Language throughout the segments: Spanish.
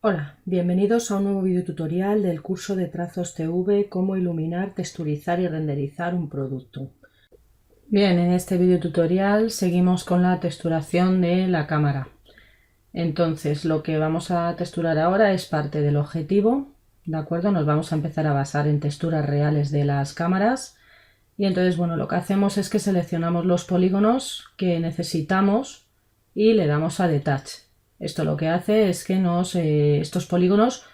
Hola, bienvenidos a un nuevo video tutorial del curso de Trazos TV, cómo iluminar, texturizar y renderizar un producto. Bien, en este video tutorial seguimos con la texturación de la cámara. Entonces, lo que vamos a texturar ahora es parte del objetivo, ¿de acuerdo? Nos vamos a empezar a basar en texturas reales de las cámaras. Y entonces, bueno, lo que hacemos es que seleccionamos los polígonos que necesitamos y le damos a Detach. Esto lo que hace es que estos polígonos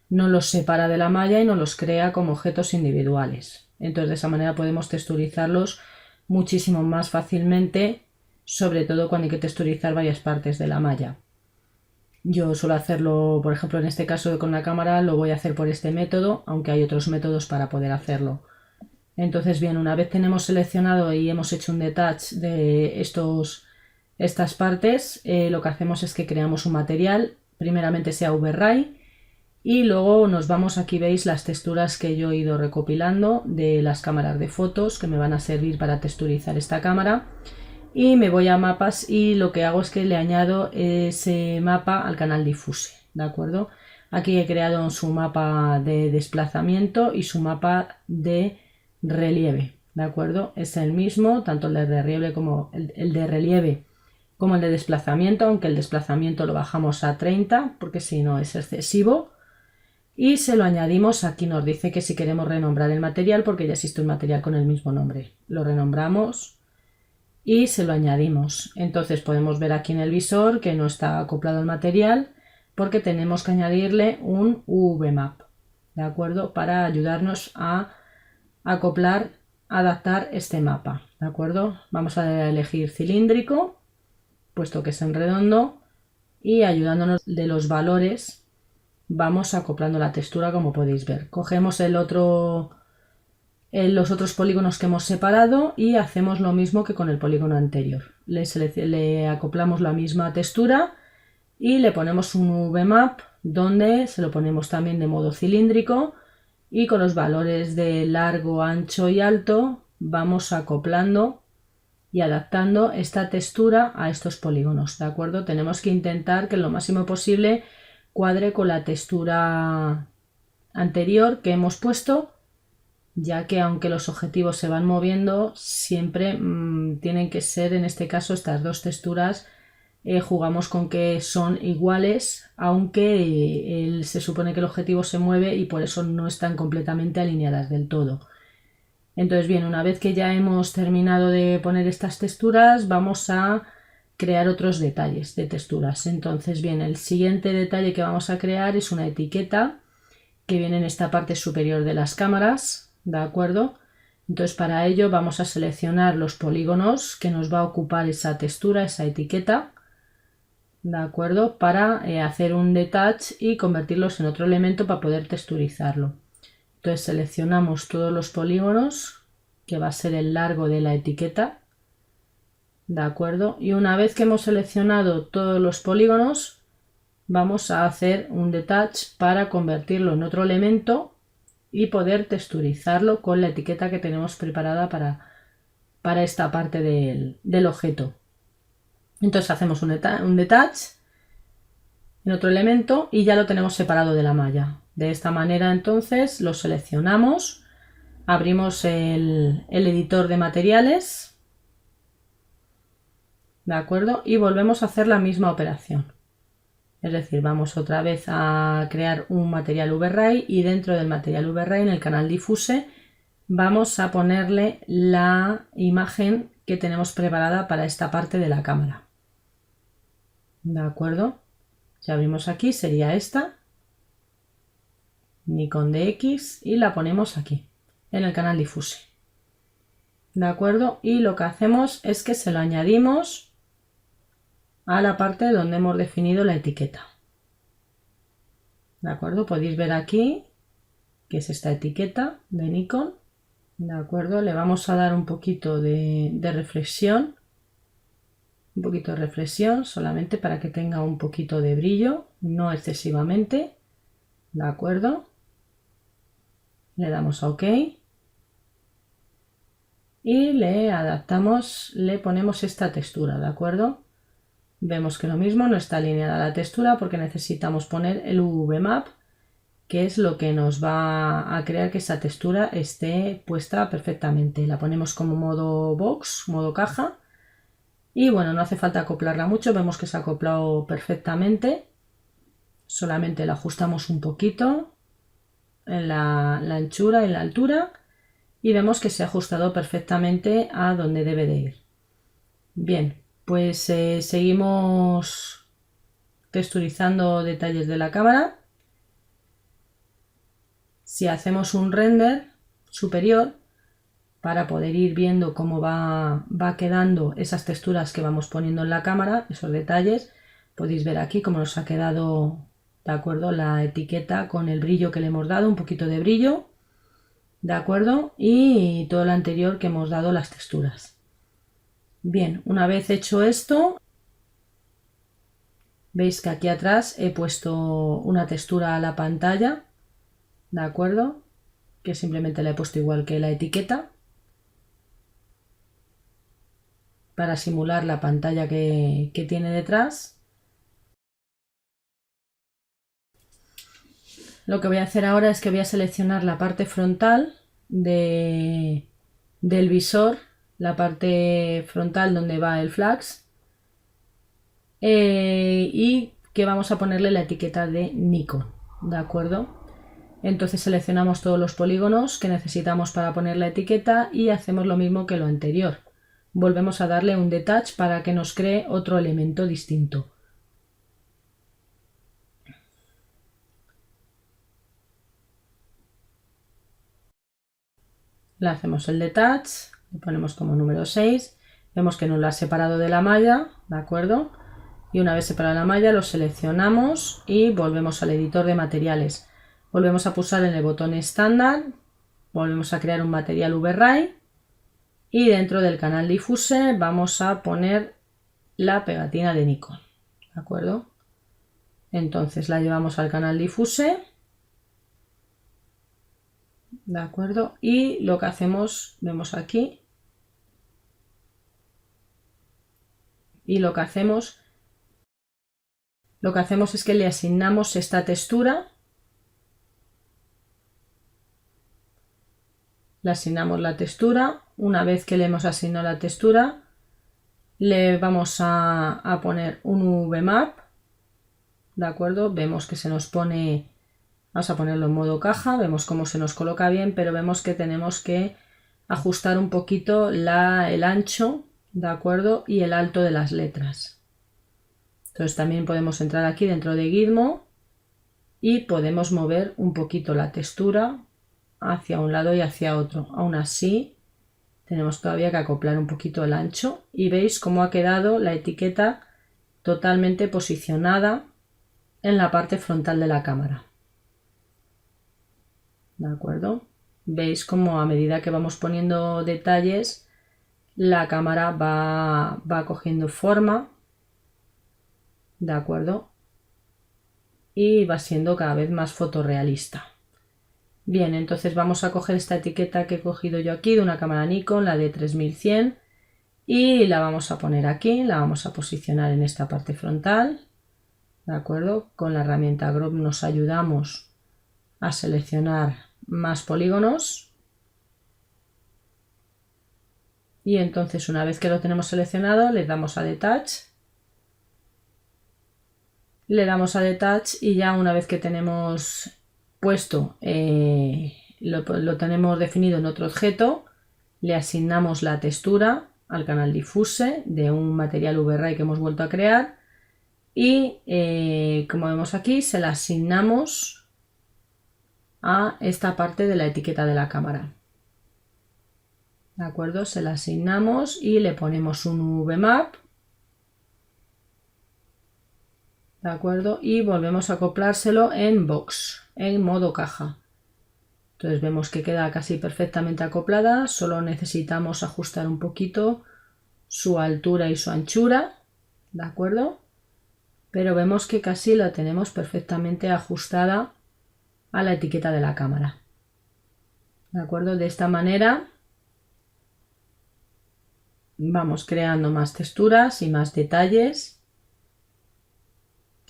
nos los separa de la malla y nos los crea como objetos individuales. Entonces, de esa manera podemos texturizarlos muchísimo más fácilmente, sobre todo cuando hay que texturizar varias partes de la malla. Yo suelo hacerlo, por ejemplo, en este caso con la cámara, lo voy a hacer por este método, aunque hay otros métodos para poder hacerlo. Entonces, bien, una vez tenemos seleccionado y hemos hecho un detach de estas partes, lo que hacemos es que creamos un material, primeramente sea Overlay, y luego nos vamos, aquí veis las texturas que yo he ido recopilando de las cámaras de fotos que me van a servir para texturizar esta cámara. Y me voy a mapas y lo que hago es que le añado ese mapa al canal Diffuse, ¿de acuerdo? Aquí he creado su mapa de desplazamiento y su mapa de relieve, ¿de acuerdo? Es el mismo, tanto el de relieve como el de relieve como el de desplazamiento, aunque el desplazamiento lo bajamos a 30 porque si no es excesivo. Y se lo añadimos, aquí nos dice que si queremos renombrar el material porque ya existe un material con el mismo nombre. Lo renombramos y se lo añadimos. Entonces podemos ver aquí en el visor que no está acoplado el material porque tenemos que añadirle un UV-map, ¿de acuerdo? Para ayudarnos a acoplar, adaptar este mapa, ¿de acuerdo? Vamos a elegir cilíndrico, puesto que es en redondo, y ayudándonos de los valores vamos acoplando la textura, como podéis ver. Cogemos los otros polígonos que hemos separado y hacemos lo mismo que con el polígono anterior. Le acoplamos la misma textura y le ponemos un VMAP donde se lo ponemos también de modo cilíndrico y con los valores de largo, ancho y alto vamos acoplando y adaptando esta textura a estos polígonos, ¿de acuerdo? Tenemos que intentar que lo máximo posible cuadre con la textura anterior que hemos puesto, ya que aunque los objetivos se van moviendo, siempre tienen que ser, en este caso, estas dos texturas, jugamos con que son iguales, aunque se supone que el objetivo se mueve y por eso no están completamente alineadas del todo. Entonces, bien, una vez que ya hemos terminado de poner estas texturas, vamos a crear otros detalles de texturas. Entonces, bien, el siguiente detalle que vamos a crear es una etiqueta que viene en esta parte superior de las cámaras, ¿de acuerdo? Entonces, para ello vamos a seleccionar los polígonos que nos va a ocupar esa textura, esa etiqueta, ¿de acuerdo? Para hacer un detach y convertirlos en otro elemento para poder texturizarlo. Entonces seleccionamos todos los polígonos, que va a ser el largo de la etiqueta, ¿de acuerdo? Y una vez que hemos seleccionado todos los polígonos, vamos a hacer un detach para convertirlo en otro elemento y poder texturizarlo con la etiqueta que tenemos preparada para esta parte del objeto. Entonces hacemos un detach en otro elemento y ya lo tenemos separado de la malla. De esta manera entonces lo seleccionamos, abrimos el editor de materiales, ¿de acuerdo? Y volvemos a hacer la misma operación. Es decir, vamos otra vez a crear un material VRay y dentro del material VRay en el canal Diffuse vamos a ponerle la imagen que tenemos preparada para esta parte de la cámara. ¿De acuerdo? Si abrimos aquí sería esta, Nikon DX, y la ponemos aquí, en el canal Diffuse. ¿De acuerdo? Y lo que hacemos es que se lo añadimos a la parte donde hemos definido la etiqueta. ¿De acuerdo? Podéis ver aquí que es esta etiqueta de Nikon. ¿De acuerdo? Le vamos a dar un poquito de reflexión. Un poquito de reflexión solamente para que tenga un poquito de brillo, no excesivamente. ¿De acuerdo? Le damos a OK. Y le adaptamos, le ponemos esta textura, ¿de acuerdo? Vemos que lo mismo, no está alineada la textura porque necesitamos poner el UV Map, que es lo que nos va a crear que esa textura esté puesta perfectamente. La ponemos como modo box, modo caja. Y bueno, no hace falta acoplarla mucho, vemos que se ha acoplado perfectamente. Solamente la ajustamos un poquito en la anchura y la altura y vemos que se ha ajustado perfectamente a donde debe de ir. Bien, pues seguimos texturizando detalles de la cámara. Si hacemos un render superior para poder ir viendo cómo va quedando esas texturas que vamos poniendo en la cámara, esos detalles, podéis ver aquí cómo nos ha quedado, de acuerdo, la etiqueta con el brillo que le hemos dado, un poquito de brillo, de acuerdo, y todo lo anterior que hemos dado las texturas. Bien, una vez hecho esto, veis que aquí atrás he puesto una textura a la pantalla, de acuerdo, que simplemente la he puesto igual que la etiqueta para simular la pantalla que tiene detrás. Lo que voy a hacer ahora es que voy a seleccionar la parte frontal del visor, la parte frontal donde va el flash, y que vamos a ponerle la etiqueta de Nikon, ¿de acuerdo? Entonces seleccionamos todos los polígonos que necesitamos para poner la etiqueta y hacemos lo mismo que lo anterior. Volvemos a darle un detach para que nos cree otro elemento distinto. Le hacemos el detach, le ponemos como número 6, vemos que nos lo ha separado de la malla, ¿de acuerdo? Y una vez separada la malla lo seleccionamos y volvemos al editor de materiales. Volvemos a pulsar en el botón estándar, volvemos a crear un material VRay y dentro del canal Diffuse vamos a poner la pegatina de Nikon, ¿de acuerdo? Entonces la llevamos al canal Diffuse, ¿de acuerdo? Y lo que hacemos, vemos aquí, y lo que hacemos es que le asignamos esta textura, le asignamos la textura. Una vez que le hemos asignado la textura, le vamos a poner un UV-Map, ¿de acuerdo? Vemos que se nos pone, vamos a ponerlo en modo caja, vemos cómo se nos coloca bien, pero vemos que tenemos que ajustar un poquito el ancho, ¿de acuerdo? Y el alto de las letras. Entonces también podemos entrar aquí dentro de Gizmo y podemos mover un poquito la textura hacia un lado y hacia otro. Aún así tenemos todavía que acoplar un poquito el ancho y veis cómo ha quedado la etiqueta totalmente posicionada en la parte frontal de la cámara. ¿De acuerdo? Veis cómo a medida que vamos poniendo detalles la cámara va cogiendo forma, ¿de acuerdo? Y va siendo cada vez más fotorrealista. Bien, entonces vamos a coger esta etiqueta que he cogido yo aquí de una cámara Nikon, la de 3100, y la vamos a poner aquí, la vamos a posicionar en esta parte frontal, ¿de acuerdo? Con la herramienta Crop nos ayudamos a seleccionar más polígonos y entonces una vez que lo tenemos seleccionado le damos a Detach, y ya una vez que tenemos puesto, lo tenemos definido en otro objeto, le asignamos la textura al canal Diffuse de un material VRay que hemos vuelto a crear y como vemos aquí se la asignamos a esta parte de la etiqueta de la cámara. ¿De acuerdo? Se la asignamos y le ponemos un UV-Map. ¿De acuerdo? Y volvemos a acoplárselo en box, en modo caja. Entonces vemos que queda casi perfectamente acoplada, solo necesitamos ajustar un poquito su altura y su anchura, ¿de acuerdo? Pero vemos que casi la tenemos perfectamente ajustada a la etiqueta de la cámara. ¿De acuerdo? De esta manera vamos creando más texturas y más detalles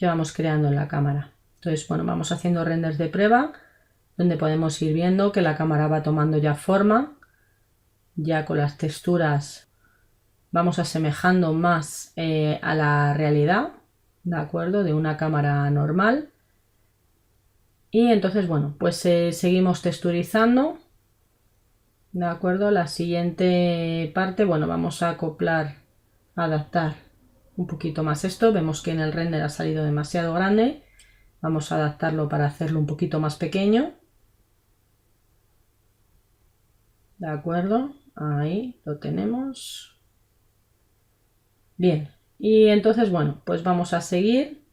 que vamos creando en la cámara. Entonces, bueno, vamos haciendo renders de prueba donde podemos ir viendo que la cámara va tomando ya forma, ya con las texturas vamos asemejando más a la realidad, ¿de acuerdo? De una cámara normal. Y entonces, bueno, pues seguimos texturizando, ¿de acuerdo? La siguiente parte, bueno, vamos a acoplar, adaptar un poquito más esto. Vemos que en el render ha salido demasiado grande. Vamos a adaptarlo para hacerlo un poquito más pequeño. ¿De acuerdo? Ahí lo tenemos. Bien, y entonces, bueno, pues vamos a seguir.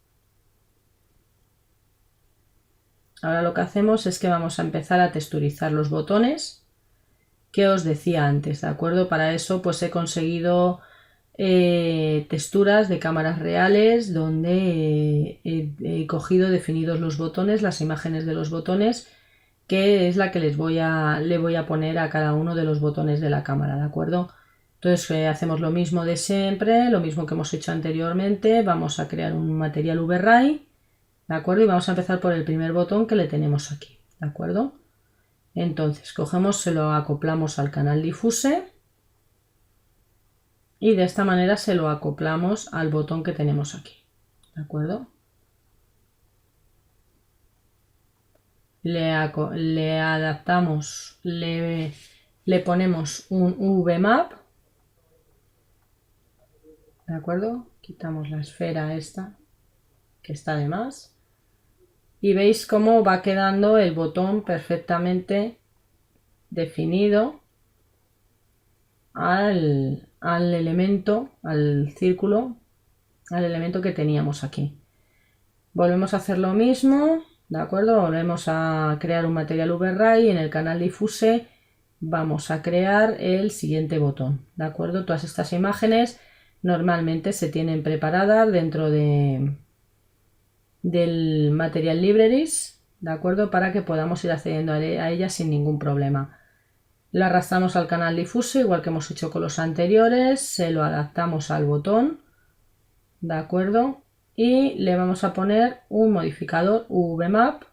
Ahora lo que hacemos es que vamos a empezar a texturizar los botones que os decía antes, ¿de acuerdo? Para eso pues he conseguido texturas de cámaras reales donde he cogido definidos los botones, las imágenes de los botones, que es la que le voy a poner a cada uno de los botones de la cámara, ¿de acuerdo? Entonces hacemos lo mismo de siempre, lo mismo que hemos hecho anteriormente, vamos a crear un material VRay, ¿de acuerdo? Y vamos a empezar por el primer botón que le tenemos aquí, ¿de acuerdo? Entonces cogemos, se lo acoplamos al canal Diffuse y de esta manera se lo acoplamos al botón que tenemos aquí, ¿de acuerdo? Le adaptamos, le ponemos un VMap, ¿de acuerdo? Quitamos la esfera esta que está de más y veis cómo va quedando el botón perfectamente definido al elemento, al círculo, al elemento que teníamos aquí. Volvemos a hacer lo mismo, ¿de acuerdo? Volvemos a crear un material VRay y en el canal Diffuse vamos a crear el siguiente botón, ¿de acuerdo? Todas estas imágenes normalmente se tienen preparadas dentro del Material Libraries, ¿de acuerdo? Para que podamos ir accediendo a ellas sin ningún problema. La arrastramos al canal Diffuse, igual que hemos hecho con los anteriores, se lo adaptamos al botón, ¿de acuerdo? Y le vamos a poner un modificador VMap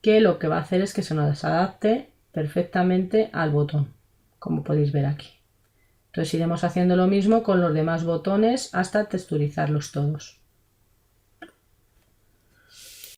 que lo que va a hacer es que se nos adapte perfectamente al botón, como podéis ver aquí. Entonces iremos haciendo lo mismo con los demás botones hasta texturizarlos todos.